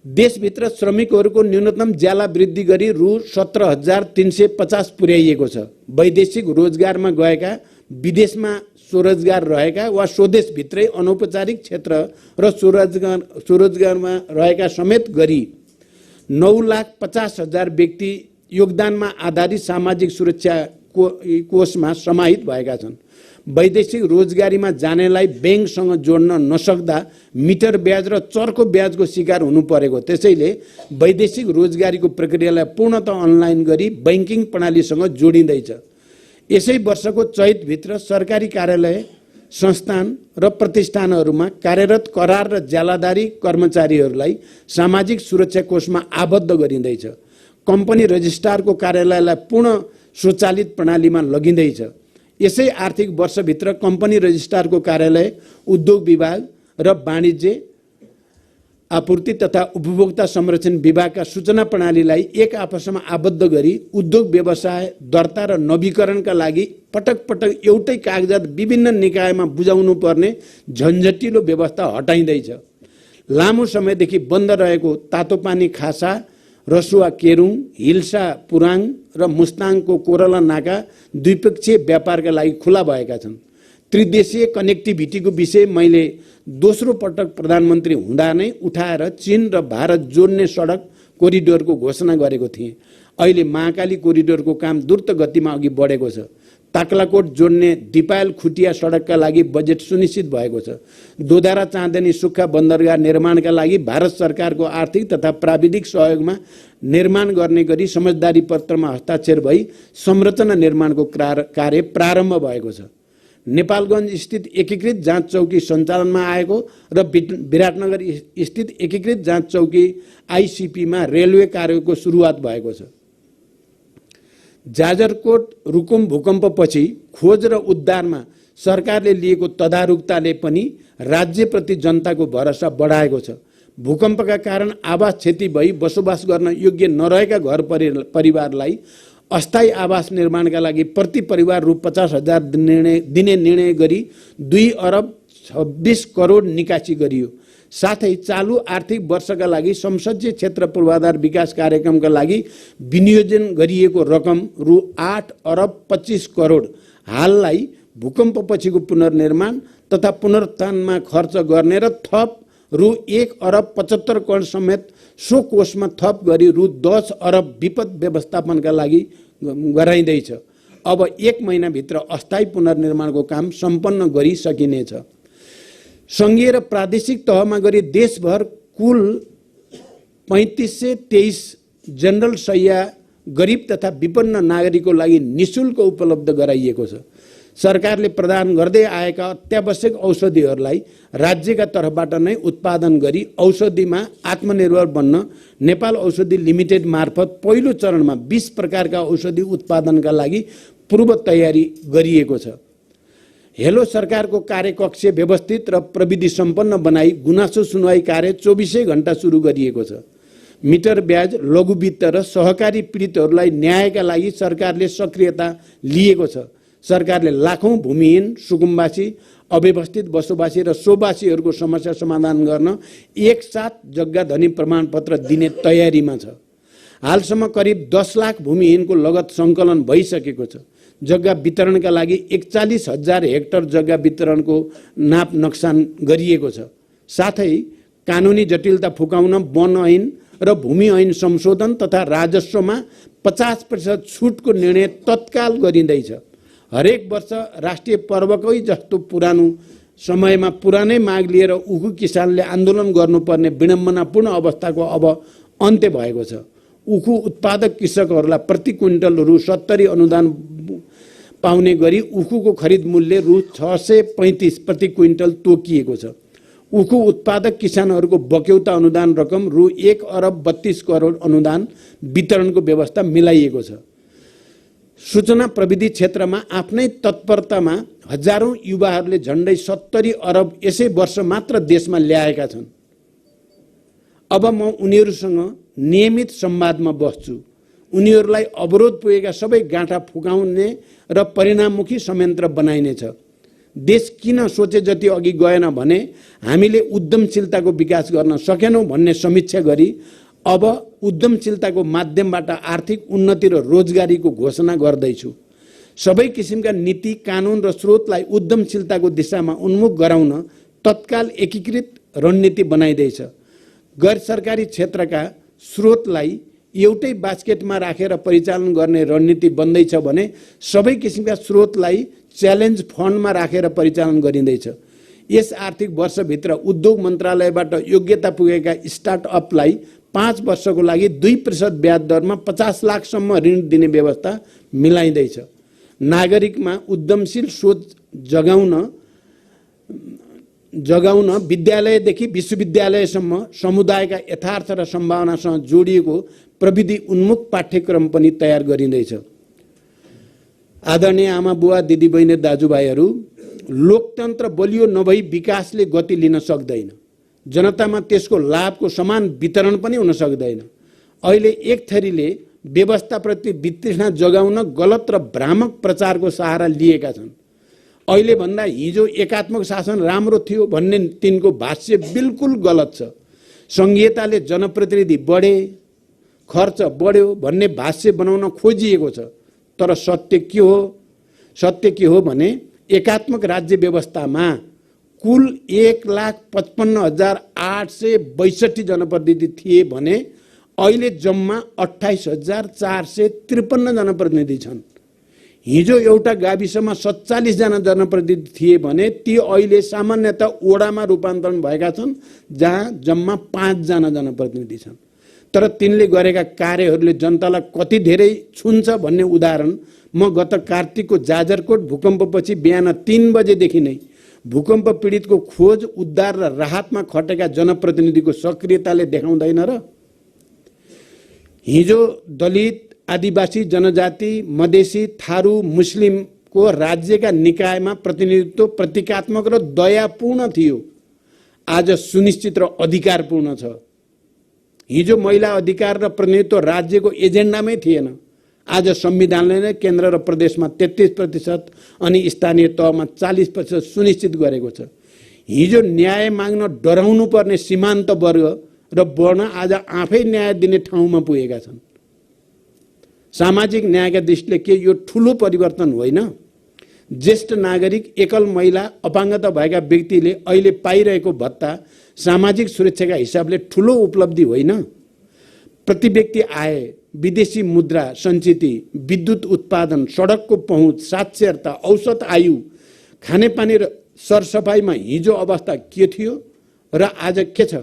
देशभित्र श्रमिकहरूको न्यूनतम ज्याला वृद्धि गरी रु 17,350 पुर्याइएको छ। वैदेशिक रोजगारमा गएका, विदेशमा स्वरोजगार रहेका वा स्वदेशभित्रै अनौपचारिक क्षेत्र र स्वरोजगारमा रहेका समेत गरी 9,50,000 व्यक्ति योगदानमा आधारित सामाजिक सुरक्षा कोषमा समाहित भएका छन्। वैदेशिक रोजगारीमा जानेलाई ब्याङ्कसँग जोड्न नसक्दा मिटर ब्याज र चर्को ब्याजको शिकार हुनु परेको। त्यसैले वैदेशिक रोजगारीको प्रक्रियालाई पूर्णतः अनलाइन गरी बैंकिङ प्रणालीसँग जोडिँदैछ। यसै वर्षको चैतभित्र सरकारी कार्यालय, संस्थान र प्रतिष्ठानहरूमा कार्यरत करार र ज्यालादारी कर्मचारीहरूलाई सामाजिक सुरक्षा कोषमा आबद्ध गरिँदैछ। कम्पनी रजिस्ट्रारको कार्यालयलाई पूर्ण स्वचालित प्रणालीमा लगिँदैछ। यसै आर्थिक वर्षभित्र कम्पनी रजिस्ट्रारको कार्यालय, उद्योग विभाग र वाणिज्य, आपूर्ति तथा उपभोक्ता संरक्षण विभागका सूचना प्रणालीलाई एक आपसमा आबद्ध गरी उद्योग व्यवसाय दर्ता र नवीकरणका लागि पटक पटक एउटै कागजात विभिन्न निकायमा बुझाउनु पर्ने झन्झटिलो व्यवस्था हटाइँदैछ। लामो समयदेखि बन्द रहेको तातोपानी खासा, रसुवा केरुङ, हिल्सा पुराङ र मुस्ताङको कोरला नाका द्विपक्षीय व्यापारका लागि खुला भएका छन्। त्रिदेशीय कनेक्टिभिटीको विषय मैले दोस्रो पटक प्रधानमन्त्री हुँदा नै उठाएर चीन र भारत जोड्ने सडक कोरिडोरको घोषणा गरेको थिएँ। अहिले महाकाली कोरिडोरको काम द्रुत गतिमा अघि बढेको छ। ताक्लाकोट जोड्ने दिपायल खुटिया सडकका लागि बजेट सुनिश्चित भएको छ। दोधारा चाँदनी सुक्खा बन्दरगाह निर्माणका लागि भारत सरकारको आर्थिक तथा प्राविधिक सहयोगमा निर्माण गर्ने गरी समझदारी पत्रमा हस्ताक्षर भई संरचना निर्माणको कार्य प्रारम्भ भएको छ। नेपालगञ्ज स्थित एकीकृत जाँच चौकी सञ्चालनमा आएको र विराटनगर स्थित एकीकृत जाँच चौकी आइसिपीमा रेलवे कार्यको सुरुवात भएको छ। जाजरकोट रुकुम भूकम्पपछि खोज र उद्धारमा सरकारले लिएको तदारुकताले पनि राज्यप्रति जनताको भरोसा बढाएको छ। भूकम्पका कारण आवास क्षति भई बसोबास गर्न योग्य नरहेका घर परिवारलाई अस्थायी आवास निर्माणका लागि प्रति परिवार रु 50,000 दिने निर्णय गरी 2 अरब 26 करोड निकासी गरियो। साथै चालु आर्थिक वर्षका लागि संसदीय क्षेत्र पूर्वाधार विकास कार्यक्रमका लागि विनियोजन गरिएको रकम रु 8 अरब 25 करोड हाललाई भूकम्पपछिको पुनर्निर्माण तथा पुनरुत्थानमा खर्च गर्ने र थप रु 1 अरब 75 करोड समेत सो कोषमा थप गरी रु 10 अरब विपद व्यवस्थापनका लागि गराइँदैछ। अब 1 महिनाभित्र अस्थायी पुनर्निर्माणको काम सम्पन्न गरिसकिनेछ। संघीय र प्रादेशिक तहमा गरी देशभर कुल 3523 जनरल शय्या गरिब तथा विपन्न नागरिकको लागि निःशुल्क उपलब्ध गराइएको छ। सरकारले प्रदान गर्दै आएका अत्यावश्यक औषधिहरूलाई राज्यका तर्फबाट नै उत्पादन गरी औषधिमा आत्मनिर्भर बन्न नेपाल औषधि लिमिटेड मार्फत पहिलो चरणमा 20 प्रकारका औषधि उत्पादनका लागि पूर्व तयारी गरिएको छ। हेलो सरकारको कार्यकक्ष व्यवस्थित र प्रविधि सम्पन्न बनाई गुनासो सुनवाई कार्य 24 घण्टा सुरु गरिएको छ। मिटर ब्याज, लघु वित्त र सहकारी पीडितहरूलाई न्यायका लागि सरकारले सक्रियता लिएको छ। सरकारले लाखौं भूमिहीन, सुकुम्बासी, अव्यवस्थित बसोबासी र सोबासीहरूको समस्या समाधान गर्न एकसाथ जग्गा धनी प्रमाणपत्र दिने तयारीमा छ। हालसम्म करिब 10 लाख भूमिहीनको लगत सङ्कलन भइसकेको छ। जग्गा वितरणका लागि 41,000 हेक्टर जग्गा वितरणको नाप नक्सान गरिएको छ। साथै कानुनी जटिलता फुकाउन वन ऐन र भूमि ऐन संशोधन तथा राजस्वमा 50% छुटको निर्णय तत्काल गरिँदैछ। हरेक वर्ष राष्ट्रिय पर्वकै जस्तो पुरानो समयमा पुरानै माग लिएर उखु किसानले आन्दोलन गर्नुपर्ने विडम्बनापूर्ण अवस्थाको अब अन्त्य भएको छ। उखु उत्पादक कृषकहरूलाई प्रति क्विन्टल रु 70 अनुदान पाउने गरी उखुको खरिद मूल्य रु 635 प्रति क्विन्टल तोकिएको छ। उखु उत्पादक किसानहरूको बक्यौता अनुदान रकम रु 1 अरब 32 करोड अनुदान वितरणको व्यवस्था मिलाइएको छ। सूचना प्रविधि क्षेत्रमा आफ्नै तत्परतामा हजारौं युवाहरूले झण्डै 70 अरब यसै वर्ष मात्र देशमा ल्याएका छन्। अब म उनीहरूसँग नियमित संवादमा बस्छु। उनीहरूलाई अवरोध पुगेका सबै गाँठा फुकाउने र परिणाममुखी संयन्त्र बनाइनेछ। देश किन सोचे जति अघि गएन भने हामीले उद्यमशीलताको विकास गर्न सकेनौं भन्ने समीक्षा गरी अब उद्यमशीलताको माध्यमबाट आर्थिक उन्नति र रोजगारीको घोषणा गर्दैछु। सबै किसिमका नीति, कानुन र स्रोतलाई उद्यमशीलताको दिशामा उन्मुख गराउन तत्काल एकीकृत रणनीति बनाइदैछ। गैर सरकारी क्षेत्रका स्रोतलाई एउटै बास्केटमा राखेर परिचालन गर्ने रणनीति बन्दैछ भने सबै किसिमका स्रोतलाई च्यालेन्ज फन्डमा राखेर परिचालन गरिँदैछ। यस आर्थिक वर्षभित्र उद्योग मन्त्रालयबाट योग्यता पुगेका स्टार्टअपलाई 5 वर्षको लागि 2% ब्याज दरमा 50 लाखसम्म ऋण दिने व्यवस्था मिलाइँदैछ। नागरिकमा उद्यमशील सोच जगाउन विद्यालयदेखि विश्वविद्यालयसम्म समुदायका यथार्थ र सम्भावनासँग जोडिएको प्रविधि उन्मुख पाठ्यक्रम पनि तयार गरिँदैछ। आदरणीय आमा बुवा दिदीबहिनी दाजुभाइहरू, लोकतन्त्र बलियो नभई विकासले गति लिन सक्दैन। जनतामा त्यसको लाभको समान वितरण पनि हुन सक्दैन। अहिले एक थरीले व्यवस्थाप्रति वितृष्णा जगाउन गलत र भ्रामक प्रचारको सहारा लिएका छन्। अहिले भन्दा हिजो एकात्मक शासन राम्रो थियो भन्ने तिनको भाष्य बिल्कुल गलत छ। संघीयताले जनप्रतिनिधि बढे, खर्च बढ्यो भन्ने भाष्य बनाउन खोजिएको छ। तर सत्य के हो? सत्य के हो भने एकात्मक राज्य व्यवस्थामा कुल 1,55,862 जनप्रतिनिधि थिए भने अहिले जम्मा 28,453 जनप्रतिनिधि छन्। हिजो एउटा गाविसमा 47 जना जनप्रतिनिधि थिए भने ती अहिले सामान्यतः ओडामा रूपान्तरण भएका छन्, जहाँ जम्मा 5 जना जनप्रतिनिधि छन्। तर तिनले गरेका कार्यहरूले जनतालाई कति धेरै छुन्छ भन्ने उदाहरण म गत कार्तिकको जाजरकोट भूकम्पपछि बिहान 3 बजेदेखि नै भूकम्प पीडितको खोज, उद्धार र राहतमा खटेका जनप्रतिनिधिको सक्रियताले देखाउँदैन र? हिजो दलित, आदिवासी जनजाति, मधेसी, थारू, मुस्लिमको राज्यका निकायमा प्रतिनिधित्व प्रतीकात्मक र दयापूर्ण थियो। आज सुनिश्चित र अधिकारपूर्ण छ। हिजो महिला अधिकार र प्रतिनिधित्व राज्यको एजेन्डामै थिएन। आज संविधानले नै केन्द्र र प्रदेशमा 33% अनि स्थानीय तहमा 40% सुनिश्चित गरेको छ। हिजो न्याय माग्न डराउनु पर्ने सीमान्त वर्ग र वर्ण आज आफै न्याय दिने ठाउँमा पुगेका छन्। सामाजिक न्यायका दृष्टिले के यो ठुलो परिवर्तन होइन? ज्येष्ठ नागरिक, एकल महिला, अपाङ्गता भएका व्यक्तिले अहिले पाइरहेको भत्ता सामाजिक सुरक्षाका हिसाबले ठुलो उपलब्धि होइन? प्रति व्यक्ति आय, विदेशी मुद्रा सञ्चिति, विद्युत उत्पादन, सडकको पहुँच, साक्षरता, औसत आयु, खानेपानी र सरसफाइमा हिजो अवस्था के थियो र आज के छ?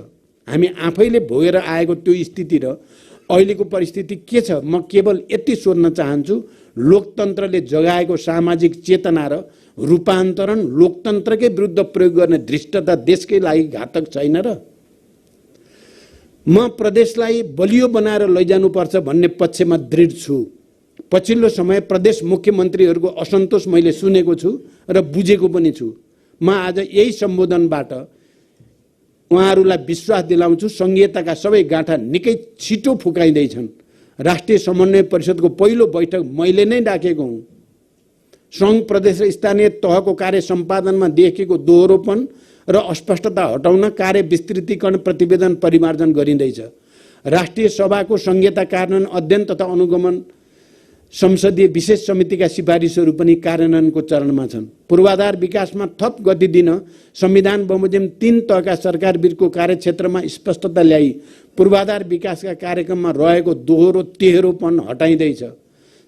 हामी आफैले भोगेर आएको त्यो स्थिति र अहिलेको परिस्थिति के छ? म केवल यति सोध्न चाहन्छु, लोकतन्त्रले जगाएको सामाजिक चेतना र रूपान्तरण लोकतन्त्रकै विरुद्ध प्रयोग गर्ने धृष्टता देशकै लागि घातक छैन र? म प्रदेशलाई बलियो बनाएर लैजानुपर्छ भन्ने पक्षमा दृढ छु। पछिल्लो समय प्रदेश मुख्यमन्त्रीहरूको असन्तोष मैले सुनेको छु र बुझेको पनि छु। म आज यही सम्बोधनबाट उहाँहरूलाई विश्वास दिलाउँछु, संघीयताका सबै गाँठा निकै छिटो फुकाइँदैछन्। राष्ट्रिय समन्वय परिषदको पहिलो बैठक मैले नै डाकेको हुँ। सङ्घ, प्रदेश र स्थानीय तहको कार्य सम्पादनमा देखिएको दोहोरोपन र अस्पष्टता हटाउन कार्य विस्तृतीकरण प्रतिवेदन परिमार्जन गरिँदैछ। राष्ट्रिय सभाको संघीयता कार्यान्वयन अध्ययन तथा अनुगमन संसदीय विशेष समितिका सिफारिसहरू पनि कार्यान्वयनको चरणमा छन्। पूर्वाधार विकासमा थप गति दिन संविधान बमोजिम 3 तहका सरकार बीचको कार्यक्षेत्रमा स्पष्टता ल्याई पूर्वाधार विकासका कार्यक्रममा रहेको दोहोरो तेह्रोपन हटाइँदैछ।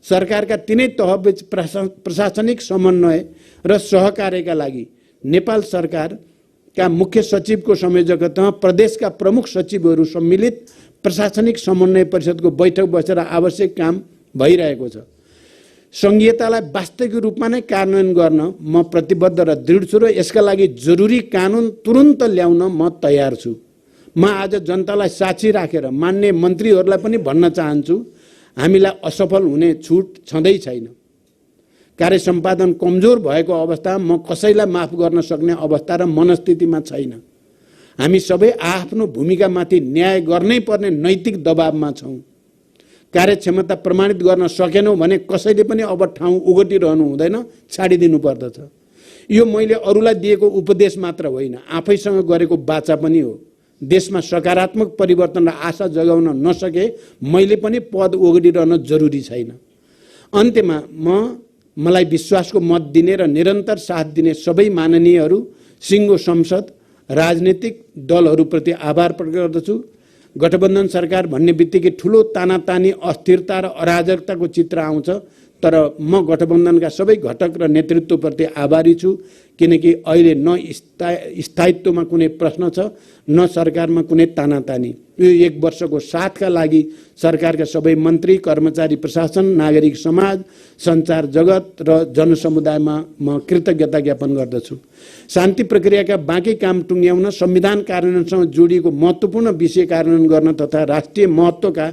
सरकारका तीनै तहबीच प्रशासनिक समन्वय र सहकार्यका लागि नेपाल सरकारका मुख्य सचिवको संयोजकतामा प्रदेशका प्रमुख सचिवहरू सम्मिलित प्रशासनिक समन्वय परिषदको बैठक बसेर आवश्यक काम भइरहेको छ। संघीयतालाई वास्तविक रूपमा नै कार्यान्वयन गर्न म प्रतिबद्ध र दृढ छु र यसका लागि जरुरी कानुन तुरुन्त ल्याउन म तयार छु। म आज जनतालाई साक्षी राखेर मान्य मन्त्रीहरूलाई पनि भन्न चाहन्छु, हामीलाई असफल हुने छुट छँदै छैन। कार्य सम्पादन कमजोर भएको अवस्थामा म कसैलाई माफ गर्न सक्ने अवस्था र मनस्थितिमा छैन। हामी सबै आफ्नो भूमिकामाथि न्याय गर्नै पर्ने नैतिक दबावमा छौँ। कार्यक्षमता प्रमाणित गर्न सकेनौँ भने कसैले पनि अब ठाउँ ओगटिरहनु हुँदैन, छाडिदिनु पर्दछ। यो मैले अरूलाई दिएको उपदेश मात्र होइन, आफैसँग गरेको वाचा पनि हो। देशमा सकारात्मक परिवर्तन र आशा जगाउन नसके मैले पनि पद ओगटिरहन जरुरी छैन। अन्त्यमा मलाई विश्वासको मत दिने र निरन्तर साथ दिने सबै माननीयहरू, सिङ्गो संसद, राजनीतिक दलहरूप्रति आभार प्रकट गर्दछु। गठबन्धन सरकार भन्ने बित्तिकै ठुलो तानातानी, अस्थिरता र अराजकताको चित्र आउँछ, तर म गठबन्धनका सबै घटक र नेतृत्वप्रति आभारी छु, किनकि अहिले न स्थायित्वमा कुनै प्रश्न छ, न सरकारमा कुनै तानातानी। यो 1 वर्षको साथका लागि सरकारका सबै मन्त्री, कर्मचारी, प्रशासन, नागरिक समाज, सञ्चार जगत र जनसमुदायमा म कृतज्ञता ज्ञापन गर्दछु। शान्ति प्रक्रियाका बाँकी काम टुङ्ग्याउन, संविधान कार्यान्वयनसँग जोडिएको महत्त्वपूर्ण विषय कार्यान्वयन गर्न तथा राष्ट्रिय महत्त्वका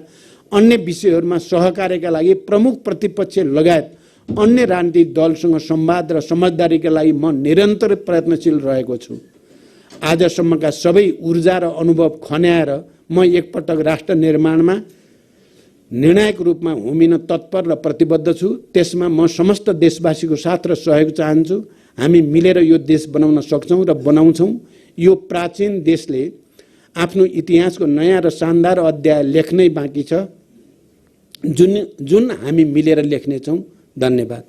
अन्य विषयहरूमा सहकार्यका लागि प्रमुख प्रतिपक्ष लगायत अन्य राजनीतिक दलसँग संवाद र समझदारीका लागि म निरन्तर प्रयत्नशील रहेको छु। आजसम्मका सबै ऊर्जा र अनुभव खन्याएर म एकपटक राष्ट्र निर्माणमा निर्णायक रूपमा होमिन तत्पर र प्रतिबद्ध छु। त्यसमा म समस्त देशवासीको साथ र सहयोग चाहन्छु। हामी मिलेर यो देश बनाउन सक्छौं र बनाउँछौं। यो प्राचीन देशले आफ्नो इतिहासको नयाँ र शानदार अध्याय लेख्नै बाँकी छ, जुन हामी मिलेर लेख्नेछौं। धन्यवाद।